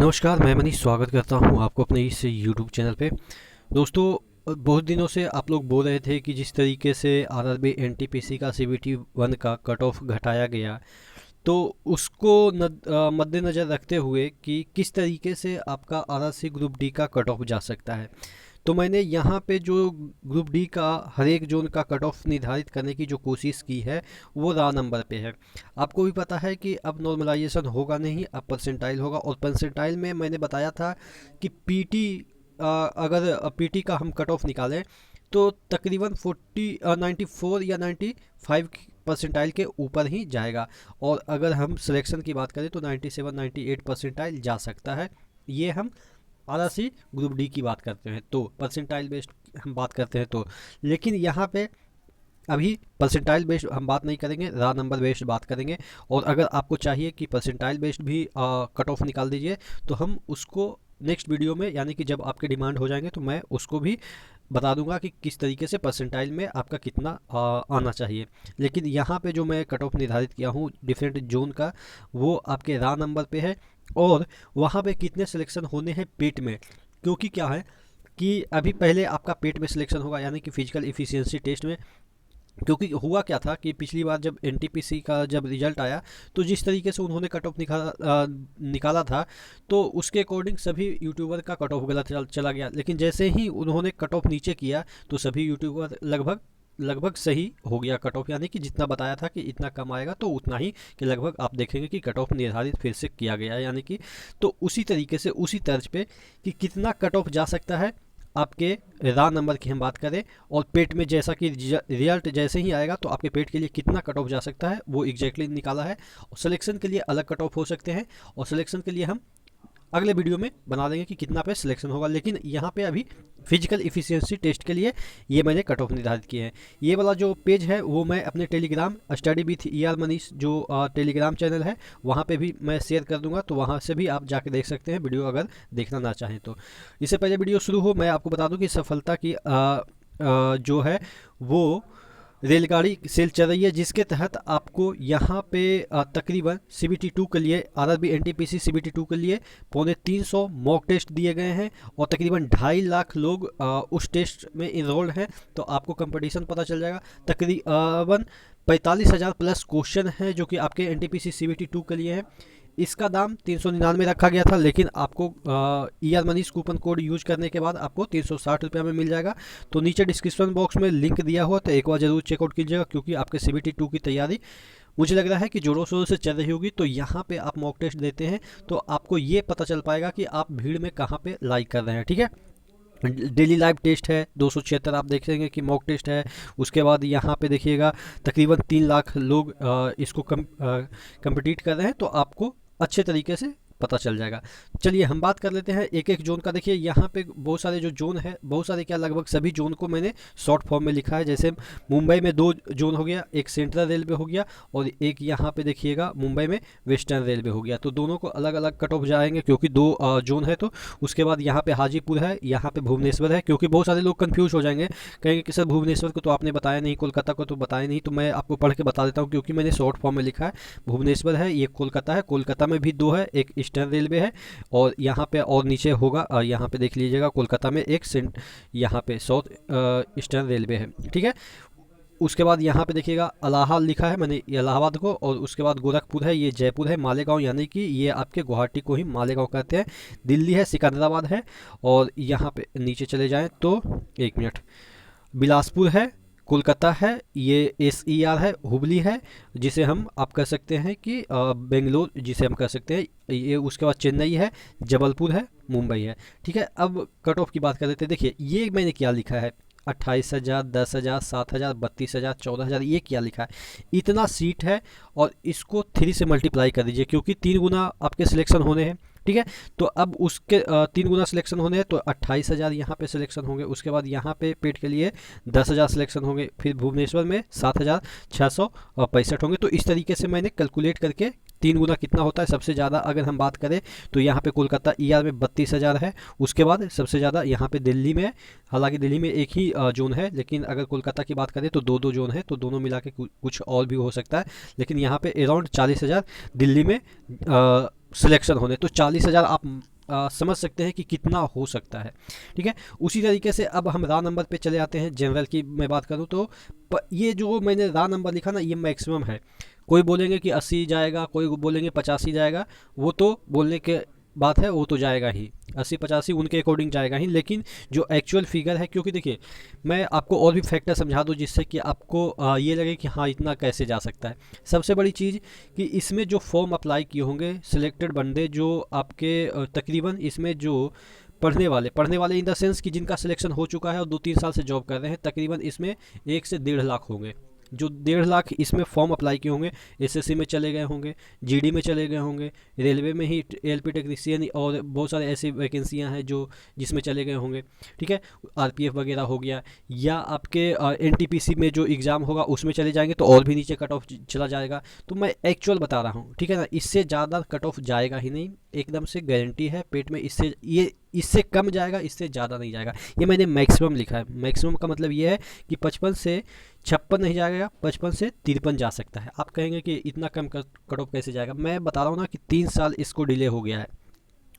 नमस्कार, मैं मनीष स्वागत करता हूं आपको अपने इस यूट्यूब चैनल पे। दोस्तों, बहुत दिनों से आप लोग बोल रहे थे कि जिस तरीके से आरआरबी एनटीपीसी का सीबीटी 1 का कट ऑफ घटाया गया, तो उसको मद्देनज़र रखते हुए कि किस तरीके से आपका आरआरसी ग्रुप डी का कट ऑफ जा सकता है। तो मैंने यहाँ पे जो ग्रुप डी का हर एक जोन का कट ऑफ निर्धारित करने की जो कोशिश की है वो रा नंबर पे है। आपको भी पता है कि अब नॉर्मलाइजेशन होगा नहीं, अब परसेंटाइल होगा। और परसेंटाइल में मैंने बताया था कि पीटी, अगर पीटी का हम कट ऑफ निकालें तो तकरीबन 94 या 95 परसेंटाइल के ऊपर ही जाएगा। और अगर हम सिलेक्शन की बात करें तो 97-98 परसेंटाइल जा सकता है। ये हम आरआरसी ग्रुप डी की बात करते हैं, तो परसेंटाइल बेस्ड हम बात करते हैं तो। लेकिन यहाँ पे अभी परसेंटाइल बेस्ड हम बात नहीं करेंगे, रा नंबर बेस्ड बात करेंगे। और अगर आपको चाहिए कि परसेंटाइल बेस्ड भी कट ऑफ निकाल दीजिए तो हम उसको नेक्स्ट वीडियो में, यानी कि जब आपके डिमांड हो जाएंगे तो मैं उसको भी बता दूंगा कि किस तरीके से परसेंटाइल में आपका कितना आना चाहिए। लेकिन यहाँ पे जो मैं कट ऑफ निर्धारित किया हूँ डिफरेंट जोन का, वो आपके रा नंबर पे है। और वहाँ पे कितने सिलेक्शन होने हैं पेट में, क्योंकि क्या है कि अभी पहले आपका पेट में सिलेक्शन होगा, यानी कि फिजिकल इफ़िशियंसी टेस्ट में। क्योंकि हुआ क्या था कि पिछली बार जब एनटीपीसी का जब रिजल्ट आया तो जिस तरीके से उन्होंने कट ऑफ निकाला था, तो उसके अकॉर्डिंग सभी यूट्यूबर का कट ऑफ गलत चला गया। लेकिन जैसे ही उन्होंने कट ऑफ नीचे किया तो सभी यूट्यूबर लगभग लगभग सही हो गया कट ऑफ, यानी कि जितना बताया था कि इतना कम आएगा तो उतना ही, कि लगभग आप देखेंगे कि कट ऑफ निर्धारित फिर से किया गया है। यानी कि तो उसी तरीके से उसी तर्ज पे कि कितना कट ऑफ जा सकता है आपके रा नंबर की हम बात करें, और पेट में जैसा कि रिजल्ट जैसे ही आएगा तो आपके पेट के लिए कितना कट ऑफ जा सकता है वो एग्जैक्टली निकाला है। और सिलेक्शन के लिए अलग कट ऑफ हो सकते हैं, और सिलेक्शन के लिए हम अगले वीडियो में बना देंगे कि कितना पे सिलेक्शन होगा। लेकिन यहाँ पे अभी फिजिकल इफ़िशियंसी टेस्ट के लिए ये मैंने कट ऑफ निर्धारित किए हैं। ये वाला जो पेज है वो मैं अपने Telegram study with ER Manish जो टेलीग्राम चैनल है वहाँ पे भी मैं शेयर कर दूंगा, तो वहाँ से भी आप जाके देख सकते हैं वीडियो, अगर देखना ना चाहें तो। इससे पहले वीडियो शुरू हो मैं आपको बता दूँ कि सफलता की जो है वो रेलगाड़ी सेल चल रही है, जिसके तहत आपको यहाँ पे तकरीबन CBT 2 के लिए, आरआरबी एनटीपीसी CBT 2 के लिए 350 मॉक टेस्ट दिए गए हैं। और तकरीबन 2.5 लाख लोग उस टेस्ट में इनरोल्ड हैं। तो आपको कंपटीशन पता चल जाएगा। तकरीबन 45,000 प्लस क्वेश्चन हैं जो कि आपके एनटीपीसी CBT 2 के लिए हैं। इसका दाम 399 रखा गया था, लेकिन आपको ER Manish coupon code use करने के बाद आपको 360 रुपये में मिल जाएगा। तो नीचे डिस्क्रिप्शन बॉक्स में लिंक दिया हुआ, तो एक बार जरूर चेकआउट कीजिएगा, क्योंकि आपके CBT 2 की तैयारी मुझे लग रहा है कि जोरों शोरों से चल रही होगी। तो यहाँ पे आप मॉक टेस्ट देते हैं तो आपको ये पता चल पाएगा कि आप भीड़ में कहाँ पे लाइक कर रहे हैं। ठीक है, डेली लाइव टेस्ट है 276, आप देखेंगे कि मॉक टेस्ट है। उसके बाद यहाँ पे देखिएगा तकरीबन 3 लाख लोग इसको कम्पिटिट कर रहे हैं, तो आपको अच्छे तरीके से पता चल जाएगा। चलिए हम बात कर लेते हैं एक एक जोन का। देखिए यहाँ पे बहुत सारे जो जोन है, बहुत सारे क्या, लगभग सभी जोन को मैंने शॉर्ट फॉर्म में लिखा है। जैसे मुंबई में 2 जोन हो गया, एक सेंट्रल रेलवे हो गया और एक यहाँ पे देखिएगा मुंबई में वेस्टर्न रेलवे हो गया। तो दोनों को अलग अलग कट ऑफ जाएंगे, क्योंकि 2 जोन है। तो उसके बाद यहाँ पे हाजीपुर है, यहाँ पे भुवनेश्वर है। क्योंकि बहुत सारे लोग कन्फ्यूज हो जाएंगे, कहेंगे कि सर भुवनेश्वर को तो आपने बताया नहीं, कोलकाता को तो बताया नहीं। तो मैं आपको पढ़ के बता देता हूँ, क्योंकि मैंने शॉर्ट फॉर्म में लिखा है। भुवनेश्वर है, ये कोलकाता है। कोलकाता में भी 2 है, एक ईस्टर्न रेलवे है और यहाँ पे और नीचे होगा, यहाँ पे देख लीजिएगा कोलकाता में एक यहाँ पे साउथ ईस्टर्न रेलवे है। ठीक है, उसके बाद यहाँ पे देखिएगा इलाहाबाद लिखा है मैंने, इलाहाबाद को। और उसके बाद गोरखपुर है, ये जयपुर है। मालेगांव, यानी कि ये आपके गुवाहाटी को ही मालेगांव कहते हैं। दिल्ली है, सिकंदराबाद है। और यहाँ पे नीचे चले जाएं तो एक मिनट, बिलासपुर है, कोलकाता है, ये SER है, हुबली है, जिसे हम आप कह सकते हैं कि बेंगलोर जिसे हम कह सकते हैं ये। उसके बाद चेन्नई है, जबलपुर है, मुंबई है। ठीक है, अब कट ऑफ की बात कर लेते हैं। देखिए ये मैंने क्या लिखा है, 28,000, 10,000, 7,000, 32,000, 14,000, ये क्या लिखा है। इतना सीट है और इसको 3 से मल्टीप्लाई कर दीजिए, क्योंकि 3 गुना आपके सिलेक्शन होने हैं। ठीक है, तो अब उसके 3 गुना सिलेक्शन होने हैं, तो 28,000 यहाँ पे सिलेक्शन होंगे। उसके बाद यहाँ पे पेट के लिए 10,000 सिलेक्शन होंगे। फिर भुवनेश्वर में 7,665 होंगे। तो इस तरीके से मैंने कैलकुलेट करके 3 गुना कितना होता है। सबसे ज़्यादा अगर हम बात करें तो यहाँ पे कोलकाता ER में 32,000 है। उसके बाद सबसे ज़्यादा यहाँ पे दिल्ली में, हालांकि दिल्ली में एक ही जोन है, लेकिन अगर कोलकाता की बात करें तो 2 जोन है, तो दोनों मिला के कुछ और भी हो सकता है। लेकिन यहाँ पे अराउंड 40,000 दिल्ली में सिलेक्शन होने। तो 40,000 आप समझ सकते हैं कि कितना हो सकता है। ठीक है, उसी तरीके से अब हम रा नंबर पे चले आते हैं। जनरल की मैं बात करूँ तो ये जो मैंने रा नंबर लिखा ना, ये मैक्सिमम है। कोई बोलेंगे कि 80 जाएगा, कोई बोलेंगे 85 जाएगा, वो तो बोलने के बात है, वो तो जाएगा ही 80-85 उनके अकॉर्डिंग जाएगा ही। लेकिन जो एक्चुअल फिगर है, क्योंकि देखिए मैं आपको और भी फैक्टर समझा दूँ जिससे कि आपको ये लगे कि हाँ इतना कैसे जा सकता है। सबसे बड़ी चीज़ कि इसमें जो फॉर्म अप्लाई किए होंगे सिलेक्टेड बंदे जो आपके तकरीबन इसमें जो पढ़ने वाले इन द सेंस कि जिनका सिलेक्शन हो चुका है और 2-3 साल से जॉब कर रहे हैं, तकरीबन इसमें 1 से 1.5 लाख होंगे। जो 1.5 लाख इसमें फॉर्म अप्लाई किए होंगे, एसएससी में चले गए होंगे, जीडी में चले गए होंगे, रेलवे में ही एलपी टेक्नीशियन और बहुत सारे ऐसी वैकेंसियां हैं जो जिसमें चले गए होंगे। ठीक है, आरपीएफ वगैरह हो गया, या आपके एनटीपीसी में जो एग्ज़ाम होगा उसमें चले जाएंगे तो और भी नीचे कट ऑफ चला जाएगा। तो मैं एक्चुअल बता रहा हूँ, ठीक है ना, इससे ज़्यादा कट ऑफ जाएगा ही नहीं, एकदम से गारंटी है। पेट में इससे कम जाएगा, इससे ज़्यादा नहीं जाएगा। ये मैंने मैक्सिमम लिखा है। मैक्सिमम का मतलब ये है कि 55 से 56 नहीं जाएगा, 55 से 53 जा सकता है। आप कहेंगे कि इतना कम कट ऑफ कैसे जाएगा? मैं बता रहा हूँ ना कि 3 साल इसको डिले हो गया है,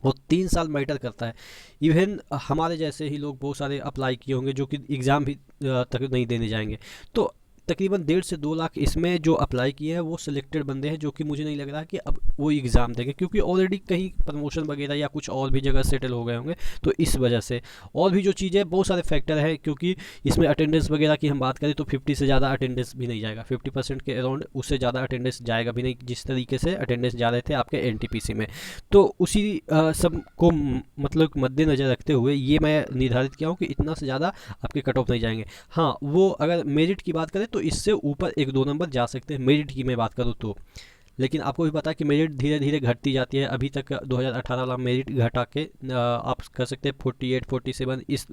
और 3 साल मैटर करता है। इवन हमारे जैसे ही लोग बहुत सारे अप्लाई किए होंगे जो कि एग्ज़ाम भी तक नहीं देने जाएंगे। तो तकरीबन 1.5 से 2 लाख इसमें जो अप्लाई किए हैं वो सिलेक्टेड बंदे हैं, जो कि मुझे नहीं लग रहा कि अब वो एग्ज़ाम देंगे, क्योंकि ऑलरेडी कहीं प्रमोशन वगैरह या कुछ और भी जगह सेटल हो गए होंगे। तो इस वजह से और भी जो चीज़ें, बहुत सारे फैक्टर हैं, क्योंकि इसमें अटेंडेंस वगैरह की हम बात करें तो 50 से ज़्यादा अटेंडेंस भी नहीं जाएगा, 50% के अराउंड, उससे ज़्यादा अटेंडेंस जाएगा भी नहीं, जिस तरीके से अटेंडेंस जा रहे थे आपके एनटीपीसी में। तो उसी सब को मतलब मद्देनज़र रखते हुए ये मैं निर्धारित किया हूँ कि इतना से ज़्यादा आपके कट ऑफ नहीं जाएंगे। हाँ, वो अगर मेरिट की बात करें तो इससे ऊपर 1-2 नंबर जा सकते हैं, मेरिट की मैं बात करूँ तो। लेकिन आपको भी पता है कि मेरिट धीरे धीरे घटती जाती है। अभी तक 2018 वाला मेरिट घटा के आप कर सकते हैं 48, 47 इस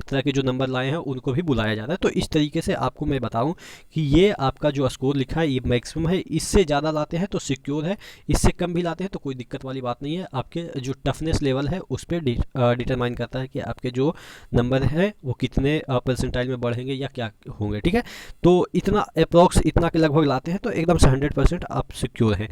तरह के जो नंबर लाए हैं उनको भी बुलाया जा रहा है। तो इस तरीके से आपको मैं बताऊं कि ये आपका जो स्कोर लिखा है ये मैक्सिमम है। इससे ज़्यादा लाते हैं तो सिक्योर है, इससे कम भी लाते हैं तो कोई दिक्कत वाली बात नहीं है। आपके जो टफनेस लेवल है उस पर डिटरमाइन करता है कि आपके जो नंबर हैं वो कितने परसेंटाइल में बढ़ेंगे या क्या होंगे। ठीक है, तो इतना अप्रॉक्स इतना के लगभग लाते हैं तो एकदम से 100% आप सिक्योर हैं।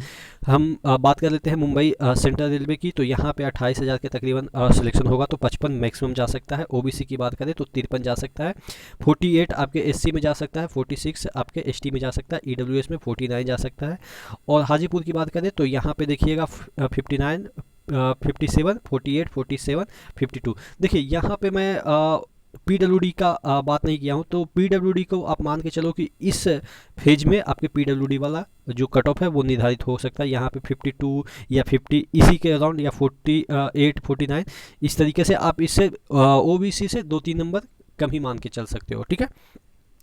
हम बात कर लेते हैं मुंबई सेंट्रल रेलवे की। तो यहाँ पे 28,000 के तकरीबन सिलेक्शन होगा, तो 55 मैक्सिमम जा सकता है। ओबीसी की बात करें तो 53 जा सकता है, 48 आपके एससी में जा सकता है, 46 आपके एसटी में जा सकता है, ईडब्ल्यूएस में 49 जा सकता है। और हाजीपुर की बात करें तो यहाँ पे देखिएगा 59, 57, 48, 47, 52। देखिए यहाँ पे मैं पीडब्ल्यूडी का बात नहीं किया हूँ। तो पीडब्ल्यूडी को आप मान के चलो कि इस फेज में आपके पीडब्ल्यूडी वाला जो कट ऑफ है वो निर्धारित हो सकता है। यहाँ पे 52 या 50 इसी के अराउंड, या 48, 49 इस तरीके से आप इससे ओबीसी से 2-3 नंबर कम ही मान के चल सकते हो। ठीक है,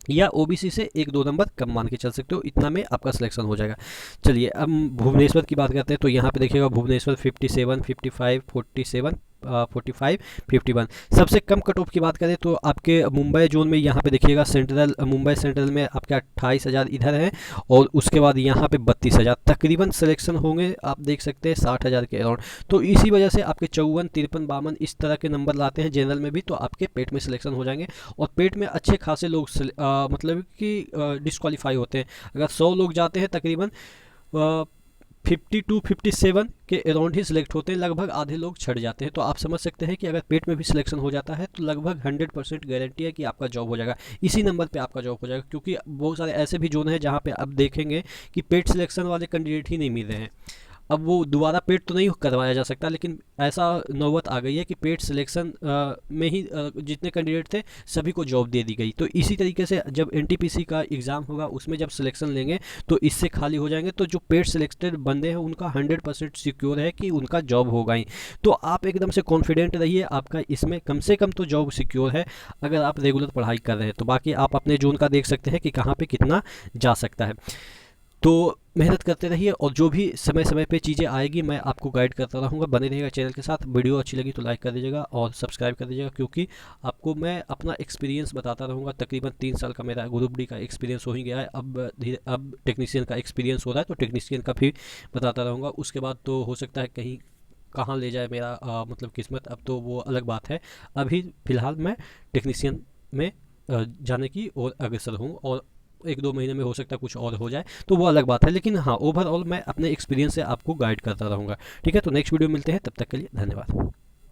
या ओबीसी से 1-2 नंबर कम मान के चल सकते हो, इतना में आपका सिलेक्शन हो जाएगा। चलिए अब भुवनेश्वर की बात करते हैं। तो यहाँ पे देखिएगा भुवनेश्वर 57, 55, 47, 45, 51। सबसे कम कट ऑफ की बात करें तो आपके मुंबई जोन में यहाँ पे देखिएगा मुंबई सेंट्रल में आपके 28,000 इधर है, और उसके बाद यहाँ पे 32,000 तकरीबन सिलेक्शन होंगे। आप देख सकते हैं 60,000 के अराउंड। तो इसी वजह से आपके 54, 53, 52 इस तरह के नंबर लाते हैं जनरल में भी, तो आपके पेट में सिलेक्शन हो जाएंगे। और पेट में अच्छे खासे लोग मतलब कि डिस्क्वालीफाई होते हैं। अगर 100 लोग जाते हैं तकरीबन 52, 57 के अराउंड ही सिलेक्ट होते हैं, लगभग आधे लोग छट जाते हैं। तो आप समझ सकते हैं कि अगर पेट में भी सिलेक्शन हो जाता है तो लगभग 100% गारंटी है कि आपका जॉब हो जाएगा, इसी नंबर पे आपका जॉब हो जाएगा। क्योंकि बहुत सारे ऐसे भी जोन हैं जहाँ पे आप देखेंगे कि पेट सिलेक्शन वाले कैंडिडेट ही नहीं मिल रहे हैं। अब वो दोबारा पेट तो नहीं करवाया जा सकता, लेकिन ऐसा नौबत आ गई है कि पेट सिलेक्शन में ही जितने कैंडिडेट थे सभी को जॉब दे दी गई। तो इसी तरीके से जब एनटीपीसी का एग्ज़ाम होगा उसमें जब सिलेक्शन लेंगे तो इससे खाली हो जाएंगे। तो जो पेट सिलेक्टेड बंदे हैं उनका 100% सिक्योर है कि उनका जॉब होगा ही। तो आप एकदम से कॉन्फिडेंट रहिए, आपका इसमें कम से कम तो जॉब सिक्योर है अगर आप रेगुलर पढ़ाई कर रहे हैं। तो बाकी आप अपने जोन का देख सकते हैं कि कहाँ पर कितना जा सकता है। तो मेहनत करते रहिए, और जो भी समय समय पे चीज़ें आएगी मैं आपको गाइड करता रहूँगा। बने रहिएगा चैनल के साथ। वीडियो अच्छी लगी तो लाइक कर दीजिएगा और सब्सक्राइब कर दीजिएगा, क्योंकि आपको मैं अपना एक्सपीरियंस बताता रहूँगा। तकरीबन 3 साल का मेरा ग्रुप डी का एक्सपीरियंस हो ही गया है, अब टेक्नीशियन का एक्सपीरियंस हो रहा है, तो टेक्नीशियन का भी बताता रहूँगा। उसके बाद तो हो सकता है कहीं कहाँ ले जाए मेरा मतलब किस्मत, अब तो वो अलग बात है। अभी फ़िलहाल मैं टेक्नीशियन में जाने की ओर अग्रसर हूँ, और एक दो महीने में हो सकता है कुछ और हो जाए, तो वो अलग बात है, लेकिन हाँ ओवरऑल मैं अपने एक्सपीरियंस से आपको गाइड करता रहूँगा। ठीक है, तो नेक्स्ट वीडियो मिलते हैं, तब तक के लिए धन्यवाद।